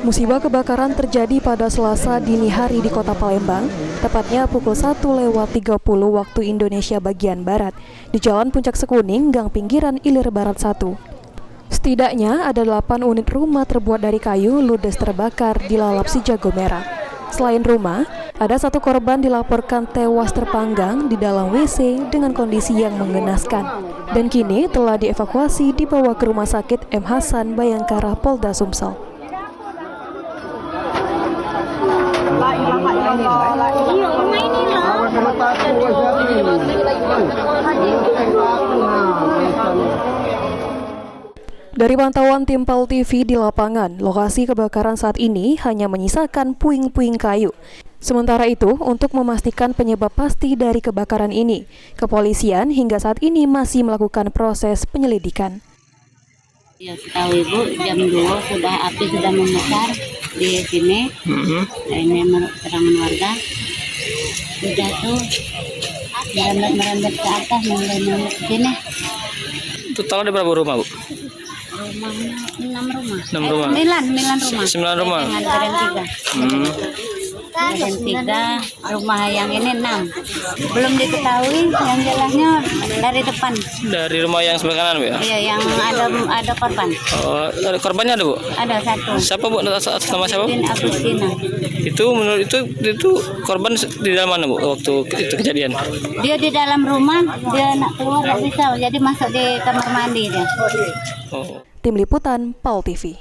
Musibah kebakaran terjadi pada Selasa dini hari di Kota Palembang, tepatnya pukul 1:30 waktu Indonesia bagian Barat, di Jalan Puncak Sekuning, Gang Pinggiran Ilir Barat 1. Setidaknya ada 8 unit rumah terbuat dari kayu ludes terbakar di lalap si Jago Merah. Selain rumah, ada 1 korban dilaporkan tewas terpanggang di dalam WC dengan kondisi yang mengenaskan. Dan kini telah dievakuasi dibawa ke Rumah Sakit M. Hasan Bayangkara Polda Sumsel. Dari pantauan tim PAL TV di lapangan, lokasi kebakaran saat ini hanya menyisakan puing-puing kayu. Sementara itu, untuk memastikan penyebab pasti dari kebakaran ini, kepolisian hingga saat ini masih melakukan proses penyelidikan. Ya, tahu Ibu, jam 2 api sudah membesar di sini. Ini menurut keterangan warga. Sudah tuh merembet ke atas, merembet ke sini. Total ada berapa rumah, Bu? Rumahnya 6 rumah. 6 rumah. 9 rumah. 9 rumah. Dengan 3 rumah yang ini 6. Belum diketahui yang jelasnya dari depan. Dari rumah yang sebelah kanan, Bu ya? Iya, yang ada korban. Oh, ada korbannya ada, Bu? Ada 1. Siapa, Bu? Nama siapa? Agustina. Itu menurut itu korban di dalam mana, Bu, waktu itu kejadian? Dia di dalam rumah, dia nak keluar nggak bisa, jadi masuk di kamar mandi dia. Oh. Tim Liputan PAL TV.